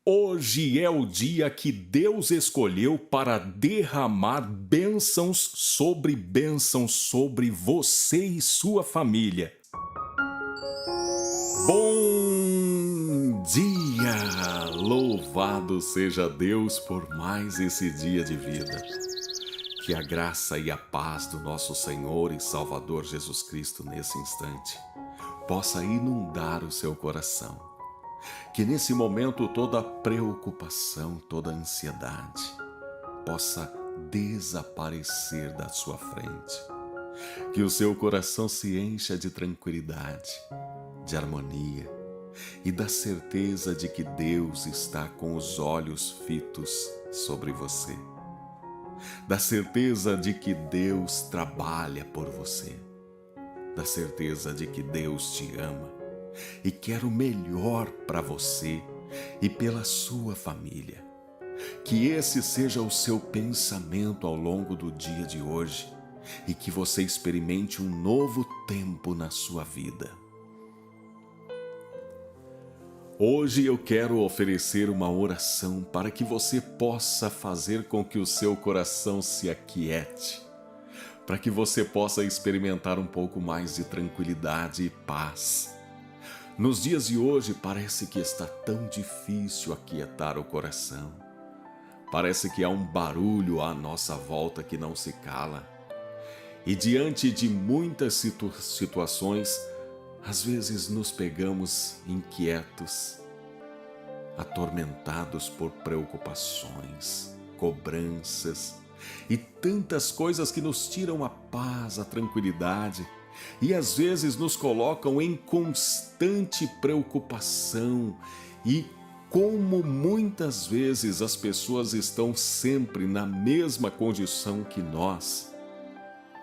Hoje é o dia que Deus escolheu para derramar bênçãos sobre você e sua família. Bom dia! Louvado seja Deus por mais esse dia de vida. Que a graça e a paz do nosso Senhor e Salvador Jesus Cristo nesse instante possa inundar o seu coração. Que nesse momento toda preocupação, toda ansiedade possa desaparecer da sua frente. Que o seu coração se encha de tranquilidade, de harmonia e da certeza de que Deus está com os olhos fitos sobre você. Da certeza de que Deus trabalha por você. Da certeza de que Deus te ama e quer o melhor para você e pela sua família. Que esse seja o seu pensamento ao longo do dia de hoje e que você experimente um novo tempo na sua vida. Hoje eu quero oferecer uma oração para que você possa fazer com que o seu coração se aquiete, para que você possa experimentar um pouco mais de tranquilidade e paz. Nos dias de hoje parece que está tão difícil aquietar o coração. Parece que há um barulho à nossa volta que não se cala. E diante de muitas situações, às vezes nos pegamos inquietos, atormentados por preocupações, cobranças e tantas coisas que nos tiram a paz, a tranquilidade e às vezes nos colocam em constante preocupação. E como muitas vezes as pessoas estão sempre na mesma condição que nós,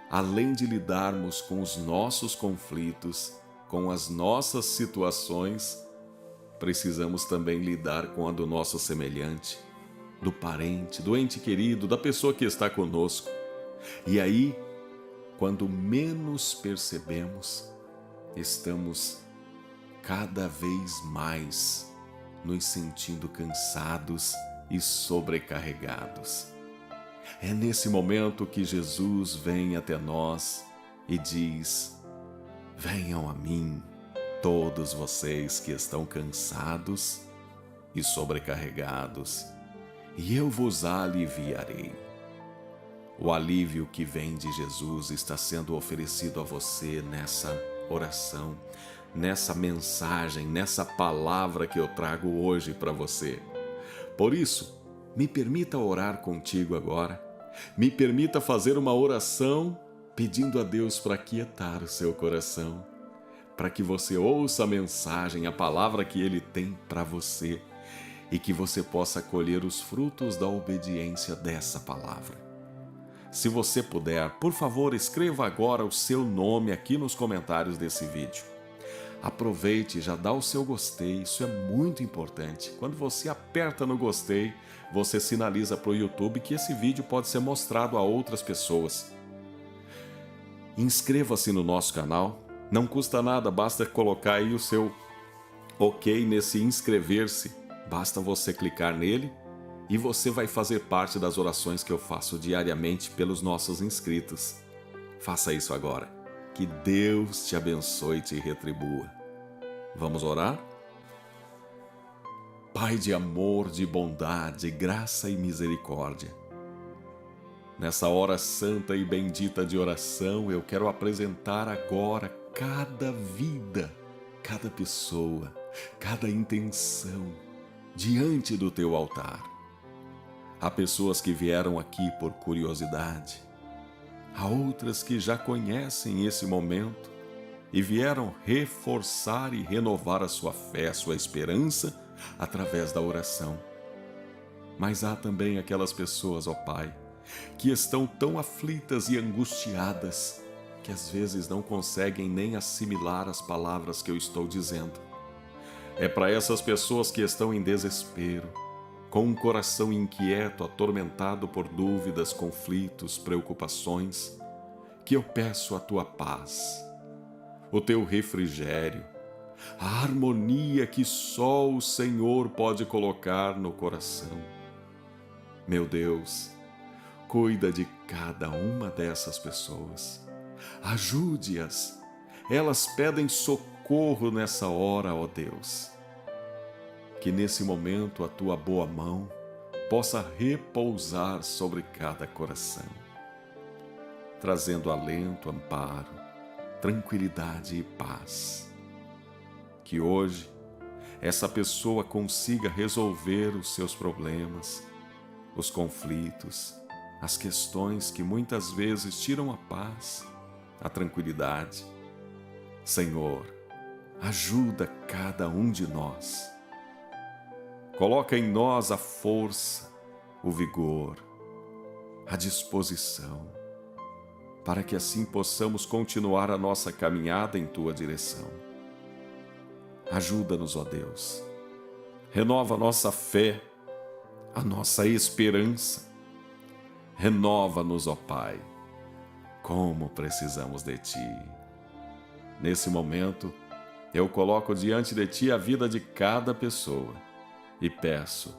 além de lidarmos com os nossos conflitos, com as nossas situações, precisamos também lidar com a do nosso semelhante, do parente, do ente querido, da pessoa que está conosco. E aí, quando menos percebemos, estamos cada vez mais nos sentindo cansados e sobrecarregados. É nesse momento que Jesus vem até nós e diz: venham a mim, todos vocês que estão cansados e sobrecarregados, e eu vos aliviarei. O alívio que vem de Jesus está sendo oferecido a você nessa oração, nessa mensagem, nessa palavra que eu trago hoje para você. Por isso, me permita orar contigo agora. Me permita fazer uma oração pedindo a Deus para aquietar o seu coração, para que você ouça a mensagem, a palavra que Ele tem para você e que você possa colher os frutos da obediência dessa palavra. Se você puder, por favor, escreva agora o seu nome aqui nos comentários desse vídeo. Aproveite e já dá o seu gostei, isso é muito importante. Quando você aperta no gostei, você sinaliza para o YouTube que esse vídeo pode ser mostrado a outras pessoas. Inscreva-se no nosso canal, não custa nada, basta colocar aí o seu ok nesse inscrever-se. Basta você clicar nele e você vai fazer parte das orações que eu faço diariamente pelos nossos inscritos. Faça isso agora. Que Deus te abençoe e te retribua. Vamos orar? Pai de amor, de bondade, graça e misericórdia, nessa hora santa e bendita de oração, eu quero apresentar agora cada vida, cada pessoa, cada intenção diante do teu altar. Há pessoas que vieram aqui por curiosidade, há outras que já conhecem esse momento e vieram reforçar e renovar a sua fé, a sua esperança através da oração. Mas há também aquelas pessoas, ó Pai, que estão tão aflitas e angustiadas que às vezes não conseguem nem assimilar as palavras que eu estou dizendo. É para essas pessoas que estão em desespero, com um coração inquieto, atormentado por dúvidas, conflitos, preocupações, que eu peço a tua paz, o teu refrigério, a harmonia que só o Senhor pode colocar no coração. Meu Deus, cuida de cada uma dessas pessoas. Ajude-as. Elas pedem socorro nessa hora, ó Deus. Que nesse momento a tua boa mão possa repousar sobre cada coração, trazendo alento, amparo, tranquilidade e paz. Que hoje essa pessoa consiga resolver os seus problemas, os conflitos, as questões que muitas vezes tiram a paz, a tranquilidade. Senhor, ajuda cada um de nós. Coloca em nós a força, o vigor, a disposição, para que assim possamos continuar a nossa caminhada em Tua direção. Ajuda-nos, ó Deus. Renova a nossa fé, a nossa esperança. Renova-nos, ó Pai. Como precisamos de Ti. Nesse momento, eu coloco diante de Ti a vida de cada pessoa e peço,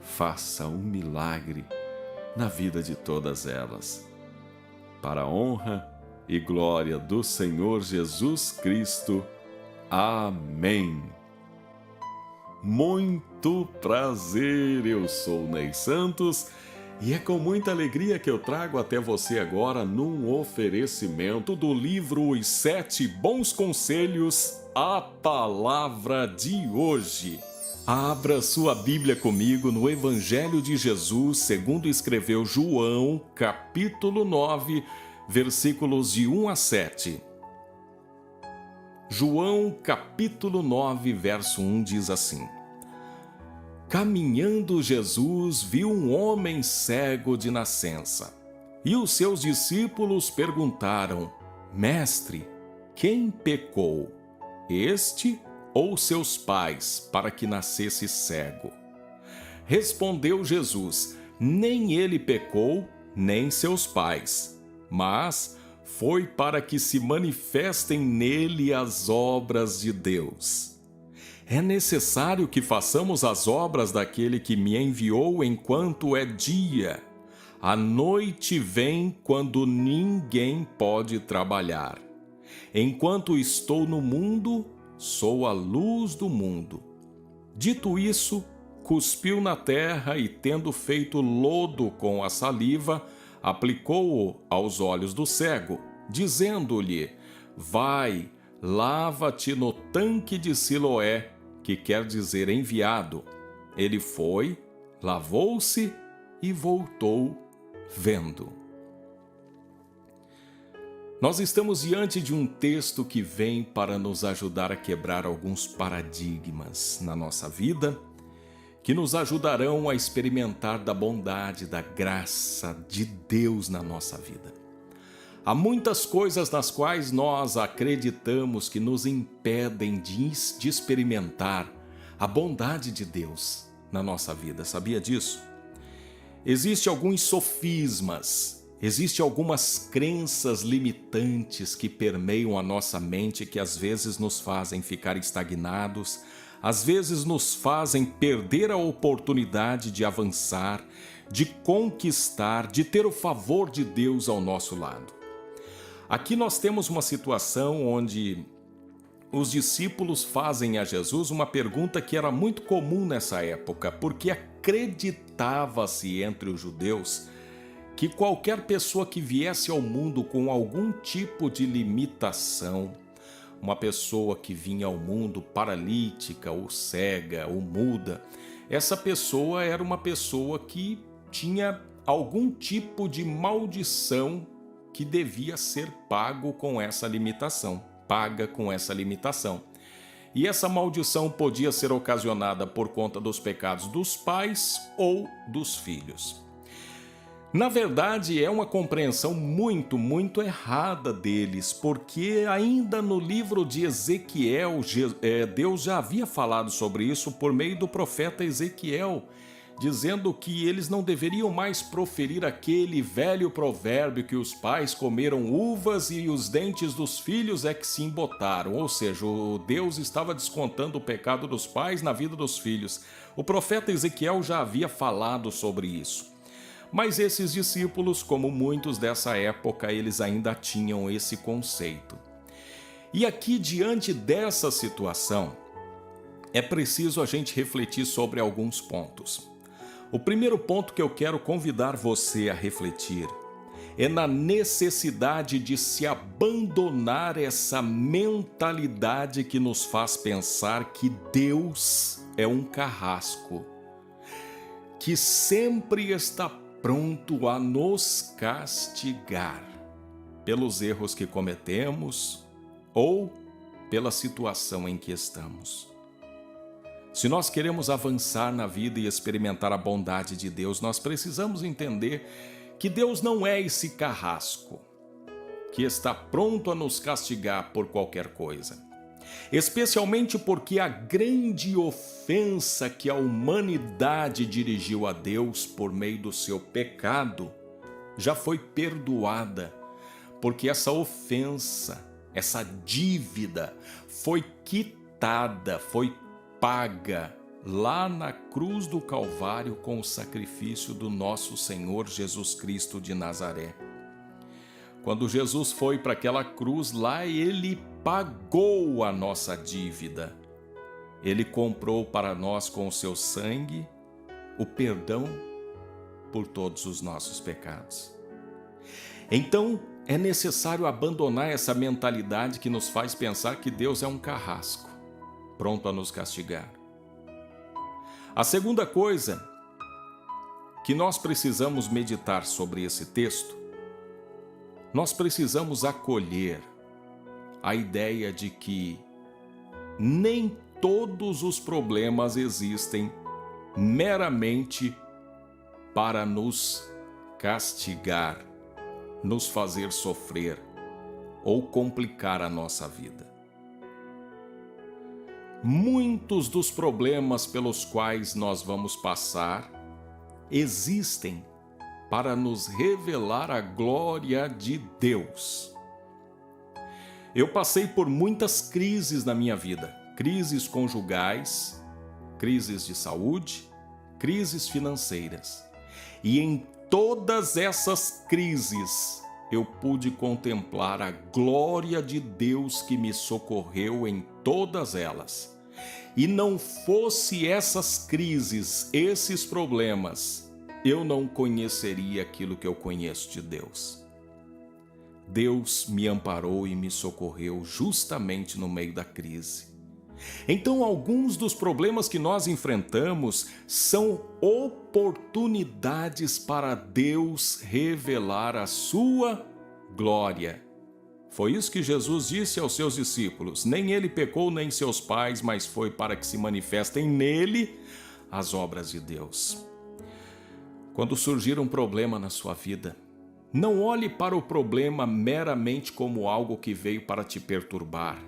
faça um milagre na vida de todas elas. Para a honra e glória do Senhor Jesus Cristo. Amém. Muito prazer, eu sou Ney Santos e é com muita alegria que eu trago até você agora num oferecimento do livro Os 7 Bons Conselhos, a palavra de hoje. Abra sua Bíblia comigo no Evangelho de Jesus, segundo escreveu João, capítulo 9, versículos de 1 a 7. João, capítulo 9, verso 1 diz assim: Caminhando Jesus viu um homem cego de nascença, e os seus discípulos perguntaram: Mestre, quem pecou, este ou seus pais, para que nascesse cego? Respondeu Jesus: Nem ele pecou, nem seus pais, mas foi para que se manifestem nele as obras de Deus. É necessário que façamos as obras daquele que me enviou enquanto é dia. A noite vem quando ninguém pode trabalhar. Enquanto estou no mundo, sou a luz do mundo. Dito isso, cuspiu na terra e, tendo feito lodo com a saliva, aplicou-o aos olhos do cego, dizendo-lhe: Vai, lava-te no tanque de Siloé, que quer dizer enviado. Ele foi, lavou-se e voltou vendo. Nós estamos diante de um texto que vem para nos ajudar a quebrar alguns paradigmas na nossa vida, que nos ajudarão a experimentar da bondade, da graça de Deus na nossa vida. Há muitas coisas nas quais nós acreditamos que nos impedem de experimentar a bondade de Deus na nossa vida. Sabia disso? Existem alguns sofismas, existem algumas crenças limitantes que permeiam a nossa mente, que às vezes nos fazem ficar estagnados, às vezes nos fazem perder a oportunidade de avançar, de conquistar, de ter o favor de Deus ao nosso lado. Aqui nós temos uma situação onde os discípulos fazem a Jesus uma pergunta que era muito comum nessa época, porque acreditava-se entre os judeus que qualquer pessoa que viesse ao mundo com algum tipo de limitação, uma pessoa que vinha ao mundo paralítica, ou cega, ou muda, essa pessoa era uma pessoa que tinha algum tipo de maldição que devia ser paga com essa limitação. E essa maldição podia ser ocasionada por conta dos pecados dos pais ou dos filhos. Na verdade, é uma compreensão muito errada deles, porque ainda no livro de Ezequiel, Deus já havia falado sobre isso por meio do profeta Ezequiel, dizendo que eles não deveriam mais proferir aquele velho provérbio que os pais comeram uvas e os dentes dos filhos é que se embotaram, ou seja, o Deus estava descontando o pecado dos pais na vida dos filhos. O profeta Ezequiel já havia falado sobre isso. Mas esses discípulos, como muitos dessa época, eles ainda tinham esse conceito. E aqui, diante dessa situação, é preciso a gente refletir sobre alguns pontos. O primeiro ponto que eu quero convidar você a refletir é na necessidade de se abandonar essa mentalidade que nos faz pensar que Deus é um carrasco, que sempre está pronto a nos castigar pelos erros que cometemos ou pela situação em que estamos. Se nós queremos avançar na vida e experimentar a bondade de Deus, nós precisamos entender que Deus não é esse carrasco que está pronto a nos castigar por qualquer coisa. Especialmente porque a grande ofensa que a humanidade dirigiu a Deus por meio do seu pecado já foi perdoada, porque essa ofensa, essa dívida foi quitada, foi paga lá na cruz do Calvário com o sacrifício do nosso Senhor Jesus Cristo de Nazaré. Quando Jesus foi para aquela cruz, lá ele pagou a nossa dívida. Ele comprou para nós com o seu sangue o perdão por todos os nossos pecados. Então, é necessário abandonar essa mentalidade que nos faz pensar que Deus é um carrasco pronto a nos castigar. A segunda coisa que nós precisamos meditar sobre esse texto, nós precisamos acolher a ideia de que nem todos os problemas existem meramente para nos castigar, nos fazer sofrer ou complicar a nossa vida. Muitos dos problemas pelos quais nós vamos passar existem para nos revelar a glória de Deus. Eu passei por muitas crises na minha vida, crises conjugais, crises de saúde, crises financeiras. E em todas essas crises, eu pude contemplar a glória de Deus que me socorreu em todas elas. E não fosse essas crises, esses problemas, eu não conheceria aquilo que eu conheço de Deus. Deus me amparou e me socorreu justamente no meio da crise. Então, alguns dos problemas que nós enfrentamos são oportunidades para Deus revelar a sua glória. Foi isso que Jesus disse aos seus discípulos: nem ele pecou, nem seus pais, mas foi para que se manifestem nele as obras de Deus. Quando surgir um problema na sua vida, não olhe para o problema meramente como algo que veio para te perturbar.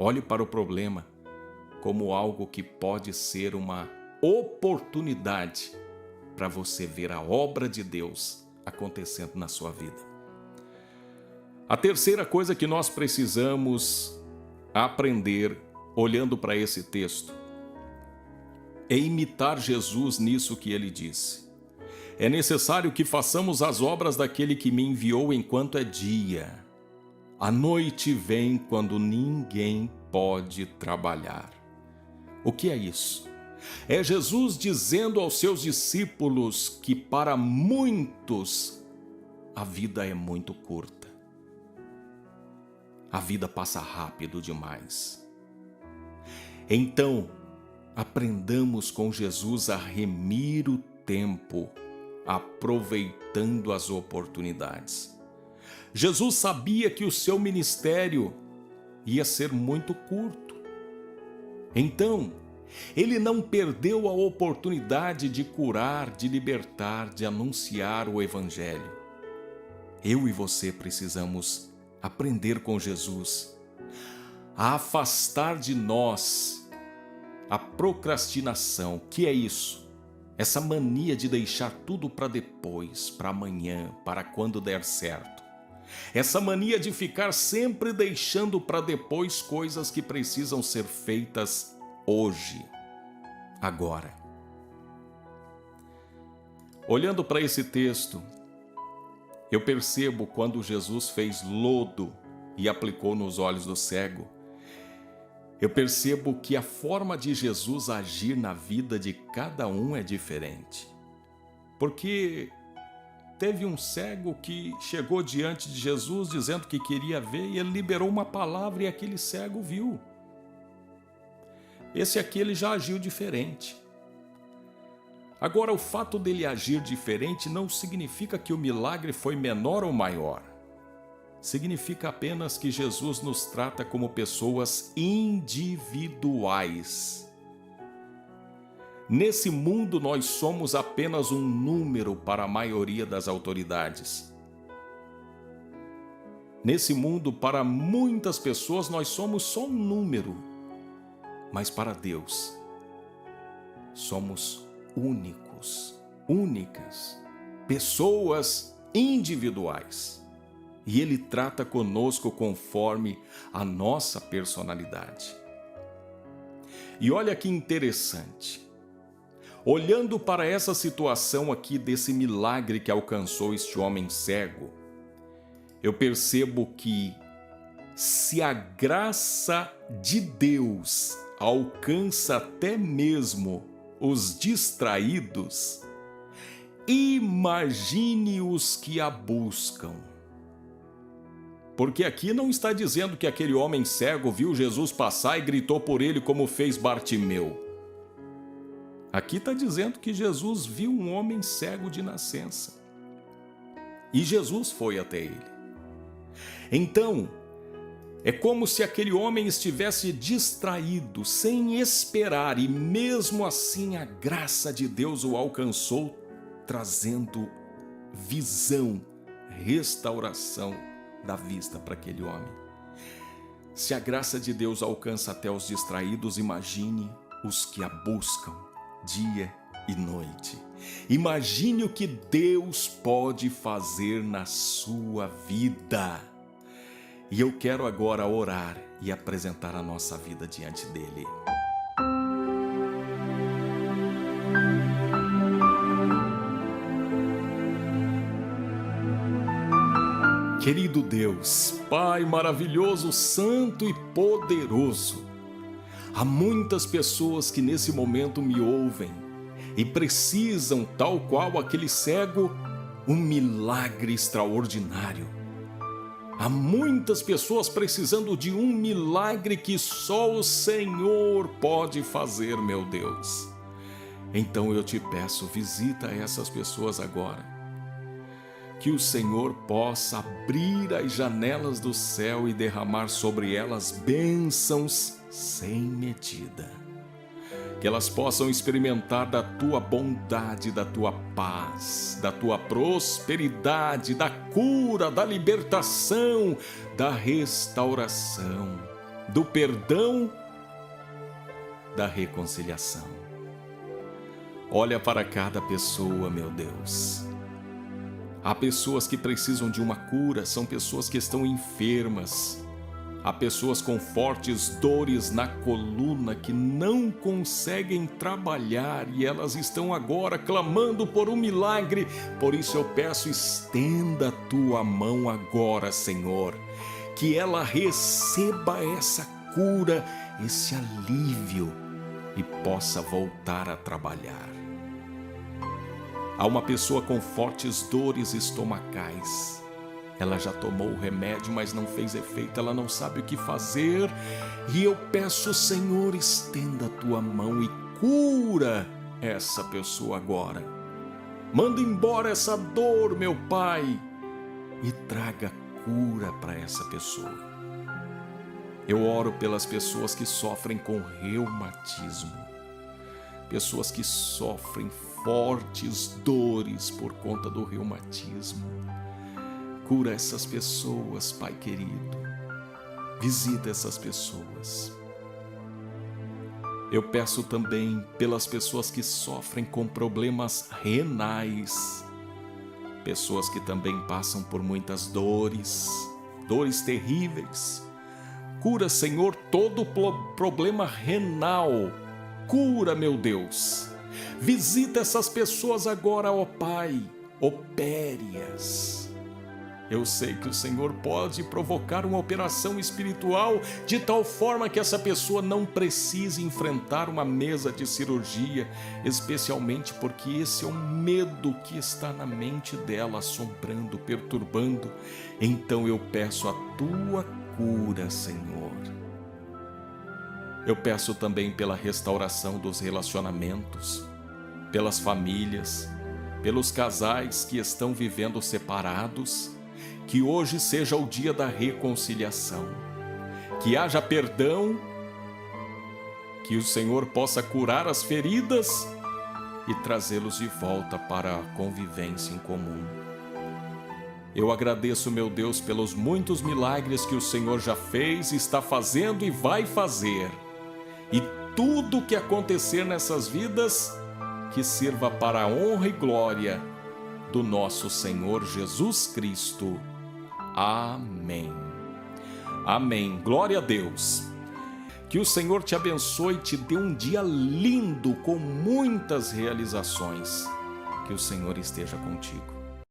Olhe para o problema como algo que pode ser uma oportunidade para você ver a obra de Deus acontecendo na sua vida. A terceira coisa que nós precisamos aprender, olhando para esse texto, é imitar Jesus nisso que ele disse. É necessário que façamos as obras daquele que me enviou enquanto é dia. A noite vem quando ninguém pode trabalhar. O que é isso? É Jesus dizendo aos seus discípulos que para muitos a vida é muito curta. A vida passa rápido demais. Então, aprendamos com Jesus a remir o tempo, aproveitando as oportunidades. Jesus sabia que o seu ministério ia ser muito curto. Então, ele não perdeu a oportunidade de curar, de libertar, de anunciar o Evangelho. Eu e você precisamos aprender com Jesus a afastar de nós A procrastinação, que é isso? Essa mania de deixar tudo para depois, para amanhã, para quando der certo. Essa mania de ficar sempre deixando para depois coisas que precisam ser feitas hoje, agora. Olhando para esse texto, eu percebo quando Jesus fez lodo e aplicou nos olhos do cego. Eu percebo que a forma de Jesus agir na vida de cada um é diferente. Porque teve um cego que chegou diante de Jesus dizendo que queria ver e ele liberou uma palavra e aquele cego viu. Esse aqui ele já agiu diferente. Agora, o fato dele agir diferente não significa que o milagre foi menor ou maior. Significa apenas que Jesus nos trata como pessoas individuais. Nesse mundo, nós somos apenas um número para a maioria das autoridades. Nesse mundo, para muitas pessoas, nós somos só um número. Mas para Deus, somos únicos, únicas, pessoas individuais. E Ele trata conosco conforme a nossa personalidade. E olha que interessante. Olhando para essa situação aqui desse milagre que alcançou este homem cego, eu percebo que se a graça de Deus alcança até mesmo os distraídos, imagine os que a buscam. Porque aqui não está dizendo que aquele homem cego viu Jesus passar e gritou por ele como fez Bartimeu. Aqui está dizendo que Jesus viu um homem cego de nascença. E Jesus foi até ele. Então, é como se aquele homem estivesse distraído, sem esperar, e mesmo assim a graça de Deus o alcançou, trazendo visão, restauração da vista para aquele homem. Se a graça de Deus alcança até os distraídos, imagine os que a buscam dia e noite. Imagine o que Deus pode fazer na sua vida. E eu quero agora orar e apresentar a nossa vida diante dele. Querido Deus, Pai maravilhoso, santo e poderoso, há muitas pessoas que nesse momento me ouvem e precisam, tal qual aquele cego, um milagre extraordinário. Há muitas pessoas precisando de um milagre que só o Senhor pode fazer, meu Deus. Então eu te peço, visita essas pessoas agora. Que o Senhor possa abrir as janelas do céu e derramar sobre elas bênçãos sem medida. Que elas possam experimentar da tua bondade, da tua paz, da tua prosperidade, da cura, da libertação, da restauração, do perdão, da reconciliação. Olha para cada pessoa, meu Deus. Há pessoas que precisam de uma cura, são pessoas que estão enfermas. Há pessoas com fortes dores na coluna que não conseguem trabalhar e elas estão agora clamando por um milagre. Por isso eu peço, estenda a tua mão agora, Senhor, que ela receba essa cura, esse alívio e possa voltar a trabalhar. Há uma pessoa com fortes dores estomacais. Ela já tomou o remédio, mas não fez efeito, ela não sabe o que fazer. E eu peço, Senhor, estenda a tua mão e cura essa pessoa agora. Manda embora essa dor, meu Pai, e traga cura para essa pessoa. Eu oro pelas pessoas que sofrem com reumatismo, pessoas que sofrem fortes dores por conta do reumatismo. Cura essas pessoas, Pai querido. Visita essas pessoas. Eu peço também pelas pessoas que sofrem com problemas renais, pessoas que também passam por muitas dores terríveis. Cura, Senhor, todo problema renal. Cura, meu Deus. Visita essas pessoas agora, ó Pai. Opere-as. Eu sei que o Senhor pode provocar uma operação espiritual de tal forma que essa pessoa não precise enfrentar uma mesa de cirurgia, especialmente porque esse é um medo que está na mente dela, assombrando, perturbando. Então eu peço a tua cura, Senhor. Eu peço também pela restauração dos relacionamentos, pelas famílias, pelos casais que estão vivendo separados. Que hoje seja o dia da reconciliação, que haja perdão, que o Senhor possa curar as feridas e trazê-los de volta para a convivência em comum. Eu agradeço, meu Deus, pelos muitos milagres que o Senhor já fez, está fazendo e vai fazer. E tudo que acontecer nessas vidas, que sirva para a honra e glória do nosso Senhor Jesus Cristo. Amém. Amém. Glória a Deus. Que o Senhor te abençoe e te dê um dia lindo com muitas realizações. Que o Senhor esteja contigo.